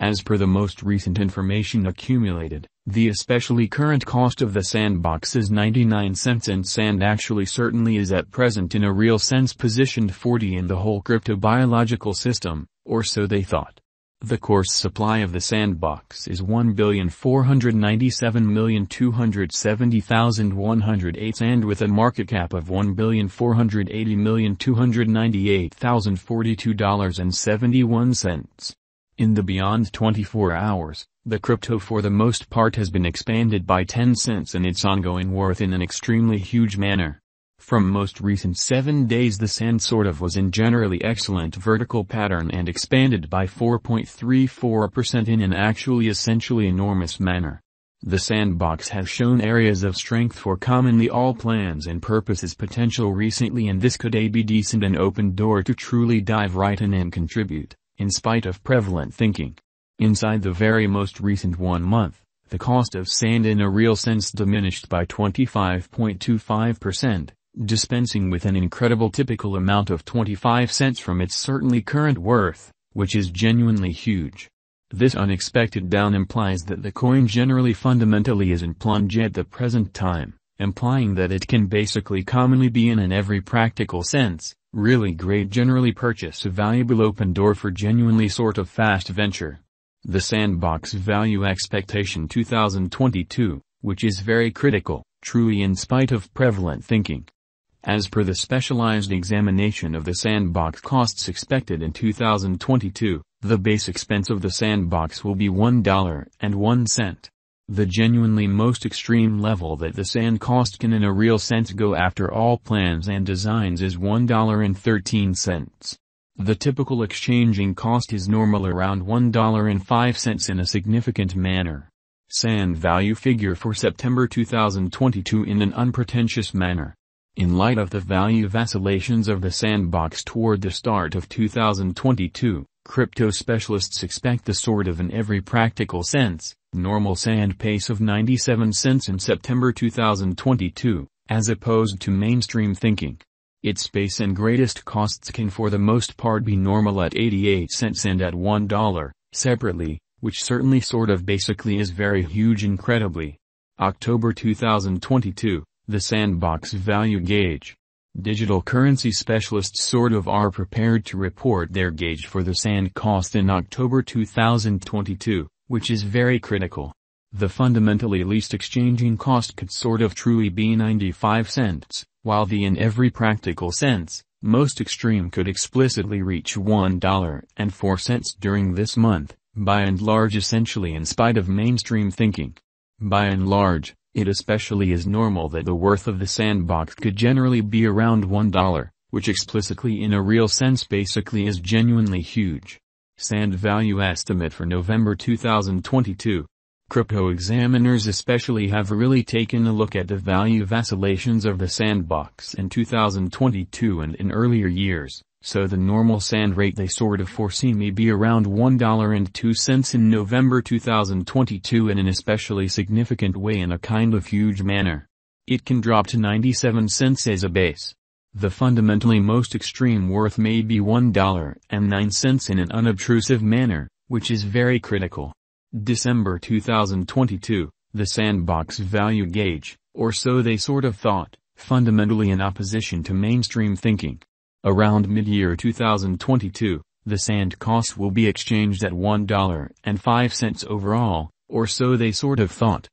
As per the most recent information accumulated, the especially current cost of the Sandbox is 99 cents, and Sand actually certainly is at present in a real sense positioned 40 in the whole crypto-biological system, or so they thought. The course supply of the Sandbox is 1,497,270,108 Sand, with a market cap of $1,480,298,042.71. In the beyond 24 hours, the crypto for the most part has been expanded by 10 cents in its ongoing worth in an extremely huge manner. From most recent 7 days, the Sand sort of was in generally excellent vertical pattern and expanded by 4.34% in an actually essentially enormous manner. The Sandbox has shown areas of strength for commonly all plans and purposes potential recently, and this could be decent an open door to truly dive right in and contribute, in spite of prevalent thinking. Inside the very most recent 1 month, the cost of Sand in a real sense diminished by 25.25%. Dispensing with an incredible typical amount of 25 cents from its certainly current worth, which is genuinely huge. This unexpected down implies that the coin generally fundamentally is in plunge at the present time, implying that it can basically commonly be in every practical sense, really great generally purchase a valuable open door for genuinely sort of fast venture. The Sandbox Value Expectation 2022, which is very critical, truly in spite of prevalent thinking. As per the specialized examination of the Sandbox costs expected in 2022, the base expense of the Sandbox will be $1.01. The genuinely most extreme level that the Sand cost can in a real sense go after all plans and designs is $1.13. The typical exchanging cost is normal around $1.05 in a significant manner. Sand value figure for September 2022 in an unpretentious manner. In light of the value vacillations of the Sandbox toward the start of 2022, crypto specialists expect the sort of in every practical sense, normal Sand pace of 97 cents in September 2022, as opposed to mainstream thinking. Its base and greatest costs can for the most part be normal at 88 cents and at $1, separately, which certainly sort of basically is very huge incredibly. October 2022. The Sandbox Value Gauge. Digital currency specialists sort of are prepared to report their gauge for the Sand cost in October 2022, which is very critical. The fundamentally least exchanging cost could sort of truly be 95 cents, while the in every practical sense, most extreme could explicitly reach $1.04 during this month, by and large essentially in spite of mainstream thinking. By and large, it especially is normal that the worth of the Sandbox could generally be around $1, which explicitly in a real sense basically is genuinely huge. Sand value estimate for November 2022. Crypto examiners especially have really taken a look at the value vacillations of the Sandbox in 2022 and in earlier years, so the normal Sand rate they sort of foresee may be around $1.02 in November 2022 in an especially significant way in a kind of huge manner. It can drop to 97 cents as a base. The fundamentally most extreme worth may be $1.09 in an unobtrusive manner, which is very critical. December 2022, the Sandbox value gauge, or so they sort of thought, fundamentally in opposition to mainstream thinking. Around mid-year 2022, the Sand cost will be exchanged at $1.05 overall, or so they sort of thought.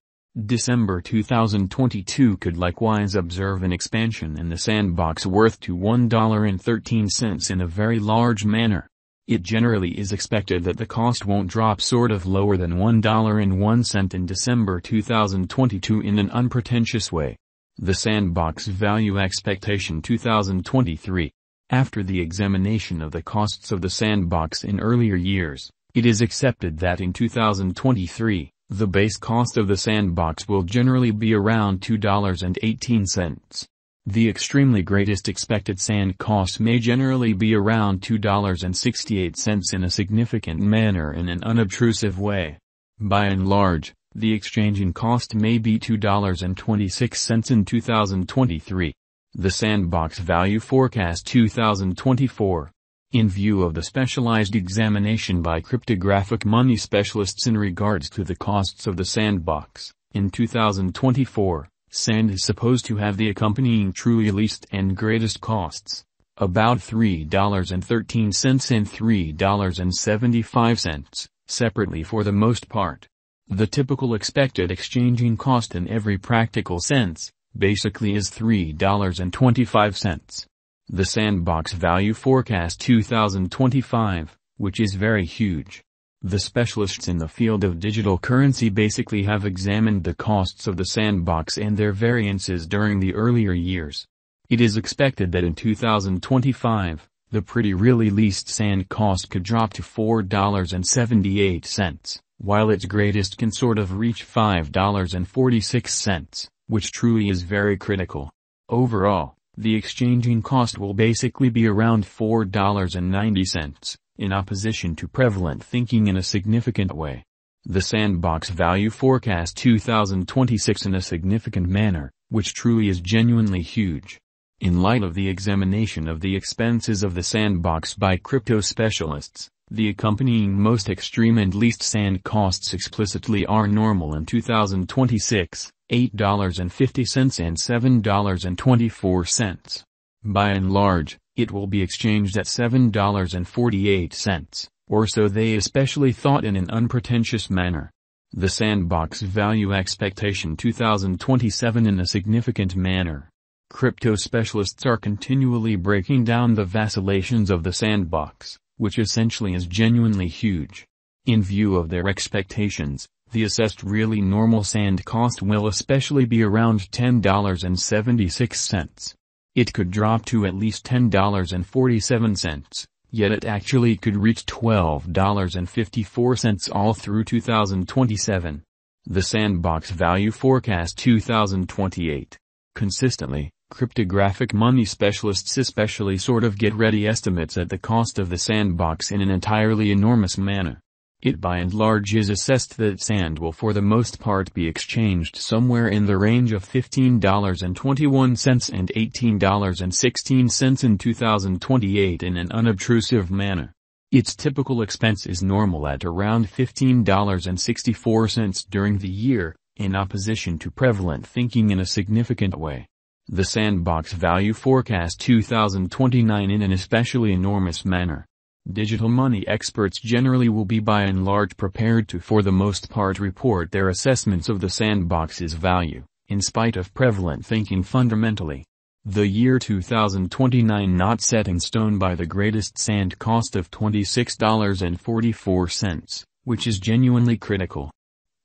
December 2022 could likewise observe an expansion in the Sandbox worth to $1.13 in a very large manner. It generally is expected that the cost won't drop sort of lower than $1.01 in December 2022 in an unpretentious way. The Sandbox value expectation 2023. After the examination of the costs of the Sandbox in earlier years, it is accepted that in 2023, the base cost of the Sandbox will generally be around $2.18. The extremely greatest expected Sand cost may generally be around $2.68 in a significant manner in an unobtrusive way. By and large, the exchanging cost may be $2.26 in 2023. The Sandbox Value Forecast 2024. In view of the specialized examination by cryptographic money specialists in regards to the costs of the Sandbox, in 2024, Sand is supposed to have the accompanying truly least and greatest costs, about $3.13 and $3.75, separately for the most part. The typical expected exchanging cost in every practical sense, basically is $3.25. The Sandbox Value Forecast 2025, which is very huge. The specialists in the field of digital currency basically have examined the costs of the Sandbox and their variances during the earlier years. It is expected that in 2025, the pretty really least Sand cost could drop to $4.78, while its greatest can sort of reach $5.46, which truly is very critical. Overall, the exchanging cost will basically be around $4.90, in opposition to prevalent thinking in a significant way. The Sandbox Value Forecast 2026 in a significant manner, which truly is genuinely huge. In light of the examination of the expenses of the Sandbox by crypto specialists, the accompanying most extreme and least Sand costs explicitly are normal in 2026, $8.50 and $7.24. By and large, it will be exchanged at $7.48, or so they especially thought in an unpretentious manner. The Sandbox Value Expectation 2027 in a significant manner. Crypto specialists are continually breaking down the vacillations of the Sandbox, which essentially is genuinely huge. In view of their expectations, the assessed really normal Sand cost will especially be around $10.76. It could drop to at least $10.47, yet it actually could reach $12.54 all through 2027. The Sandbox Value Forecast 2028. Consistently, cryptographic money specialists especially sort of get ready estimates at the cost of the Sandbox in an entirely enormous manner. It by and large is assessed that Sand will for the most part be exchanged somewhere in the range of $15.21 and $18.16 in 2028 in an unobtrusive manner. Its typical expense is normal at around $15.64 during the year, in opposition to prevalent thinking in a significant way. The Sandbox Value Forecast 2029 in an especially enormous manner. Digital money experts generally will be by and large prepared to for the most part report their assessments of the Sandbox's value, in spite of prevalent thinking fundamentally. The year 2029 not set in stone by the greatest Sand cost of $26.44, which is genuinely critical.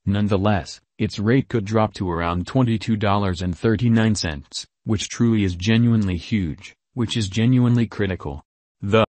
Nonetheless, its rate could drop to around $22.39, which truly is genuinely huge, which is genuinely critical. The